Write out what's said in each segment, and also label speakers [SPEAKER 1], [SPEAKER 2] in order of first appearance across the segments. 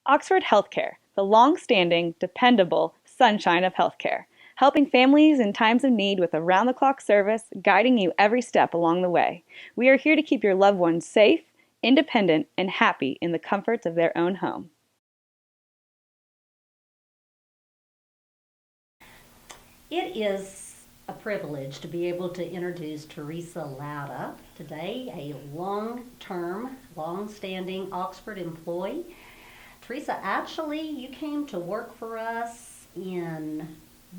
[SPEAKER 1] Oxford Healthcare, the long-standing, dependable sunshine of healthcare, helping families in times of need with around-the-clock service, guiding you every step along the way. We are here to keep your loved ones safe, independent, and happy in the comforts of their own home.
[SPEAKER 2] It is a privilege to be able to introduce Theresa Lauda today, a long-standing Oxford employee. Theresa, actually, you came to work for us in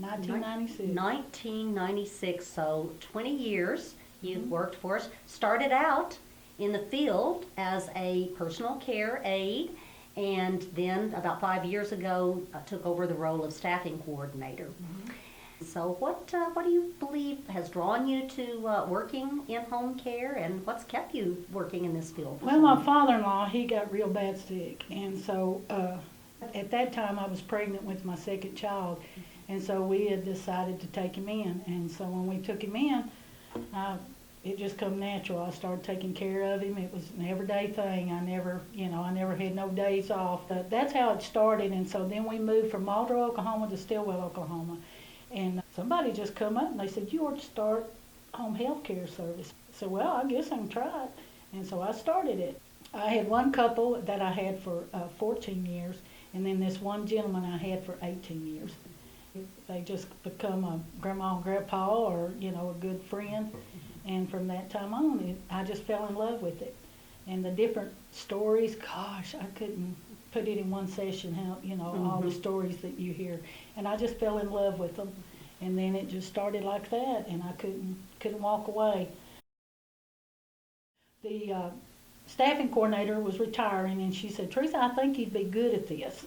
[SPEAKER 2] 1996, so 20 years you've worked for us. Started out in the field as a personal care aide, and then about 5 years ago took over the role of staffing coordinator. So what do you believe has drawn you to working in home care, and what's kept you working in this field?
[SPEAKER 3] Well, my father-in-law, he got real bad sick, and so at that time I was pregnant with my second child, and so we had decided to take him in. And so when we took him in, it just come natural. I started taking care of him. It was an everyday thing. I never had no days off. But that's how it started. And so then we moved from Muldrow, Oklahoma to Stillwell, Oklahoma. And somebody just come up and they said, "You ought to start home health care service." So, well, I guess I can try it. And so I started it. I had one couple that I had for 14 years, and then this one gentleman I had for 18 years. They just become a grandma and grandpa, or, a good friend. And from that time on, I just fell in love with it. And the different stories, gosh, I couldn't put it in one session, all the stories that you hear. And I just fell in love with them. And then it just started like that, and I couldn't walk away. The staffing coordinator was retiring, and she said, "Theresa, I think you'd be good at this."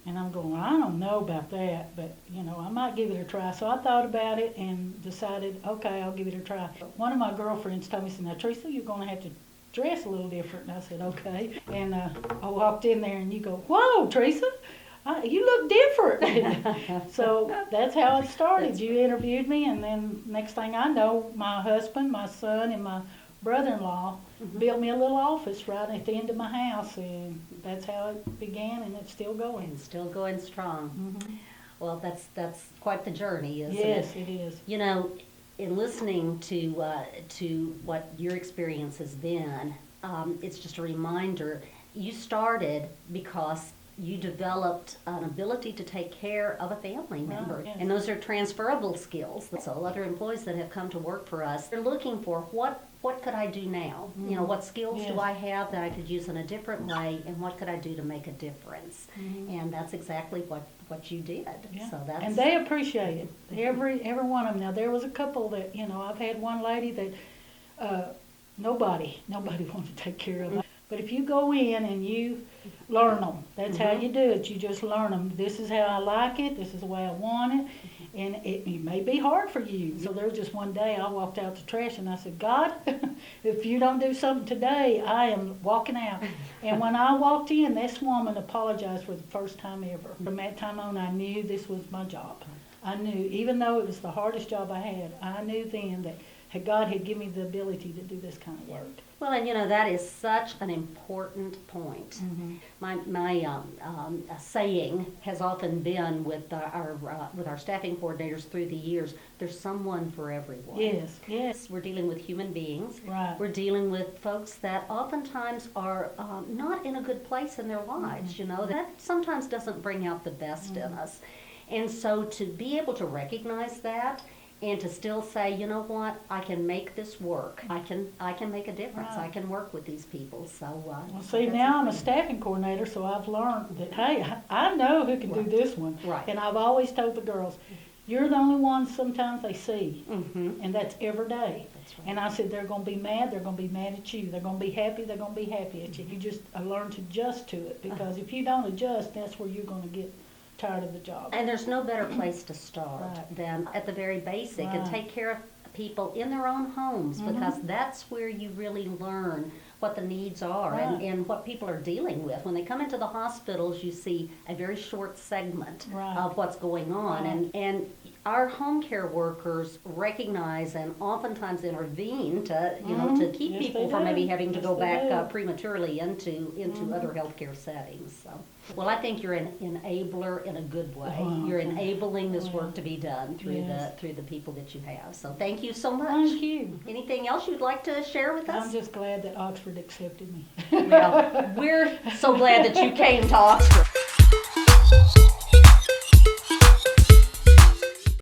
[SPEAKER 3] And I'm going, "I don't know about that, but I might give it a try." So I thought about it and decided, okay, I'll give it a try. One of my girlfriends told me, said, "Now, Theresa, you're going to have to dress a little different." And I said, okay. And I walked in there, and you go, "Whoa, Theresa, you look different." So that's how it started. You interviewed me, and then next thing I know, my husband, my son, and my brother-in-law built me a little office right at the end of my house, and that's how it began, and it's still going.
[SPEAKER 2] And still going strong. Well, that's quite the journey, isn't it?
[SPEAKER 3] Yes, it is.
[SPEAKER 2] In listening to what your experience has been, it's just a reminder. You started because you developed an ability to take care of a family member.
[SPEAKER 3] Yes.
[SPEAKER 2] And those are transferable skills. So other employees that have come to work for us, they're looking for what could I do now? What skills do I have that I could use in a different way, and what could I do to make a difference? And that's exactly what you did.
[SPEAKER 3] Yeah.
[SPEAKER 2] So that's,
[SPEAKER 3] and they appreciate it. Every one of them. Now, there was a couple that, I've had one lady that nobody wanted to take care of them. But if you go in and you learn them, that's how you do it. You just learn them. This is how I like it. This is the way I want it. And it may be hard for you. So there was just one day I walked out to trash and I said, "God, if you don't do something today, I am walking out." And when I walked in, this woman apologized for the first time ever. From that time on, I knew this was my job. I knew, even though it was the hardest job I had, I knew then that God had given me the ability to do this kind of work.
[SPEAKER 2] well, and that is such an important point. My saying has often been with our staffing coordinators through the years, there's someone for everyone.
[SPEAKER 3] Yes.
[SPEAKER 2] We're dealing with human beings.
[SPEAKER 3] Right.
[SPEAKER 2] We're dealing with folks that oftentimes are not in a good place in their lives. That sometimes doesn't bring out the best in us. And so to be able to recognize that, and to still say, "You know what, I can make this work. I can make a difference.
[SPEAKER 3] Right.
[SPEAKER 2] I can work with these people." So,
[SPEAKER 3] Well, see, now I'm a staffing coordinator, so I've learned that, hey, I know who can do this one.
[SPEAKER 2] Right.
[SPEAKER 3] And I've always told the girls, you're the only ones sometimes they see, and that's every day.
[SPEAKER 2] That's right.
[SPEAKER 3] And I said, they're going to be mad, they're going to be mad at you. They're going to be happy, they're going to be happy at you. You just learn to adjust to it, because if you don't adjust, that's where you're going to get tired of the job.
[SPEAKER 2] And there's no better place to start
[SPEAKER 3] Right.
[SPEAKER 2] than at the very basic and
[SPEAKER 3] Right.
[SPEAKER 2] take care of people in their own homes, because that's where you really learn what the needs are
[SPEAKER 3] Right.
[SPEAKER 2] and what people are dealing with. When they come into the hospitals, you see a very short segment
[SPEAKER 3] Right.
[SPEAKER 2] of what's going on.
[SPEAKER 3] Right.
[SPEAKER 2] And our home care workers recognize and oftentimes intervene to to keep
[SPEAKER 3] Yes,
[SPEAKER 2] people
[SPEAKER 3] they
[SPEAKER 2] from
[SPEAKER 3] do.
[SPEAKER 2] maybe having to
[SPEAKER 3] Yes,
[SPEAKER 2] go
[SPEAKER 3] they
[SPEAKER 2] back
[SPEAKER 3] do.
[SPEAKER 2] prematurely into other healthcare settings. So. Well, I think you're an enabler in a good way. You're enabling this work to be done through the people that you have. So thank you so much.
[SPEAKER 3] Thank you.
[SPEAKER 2] Anything else you'd like to share with us?
[SPEAKER 3] I'm just glad that Oxford accepted me.
[SPEAKER 2] Well, we're so glad that you came to Oxford.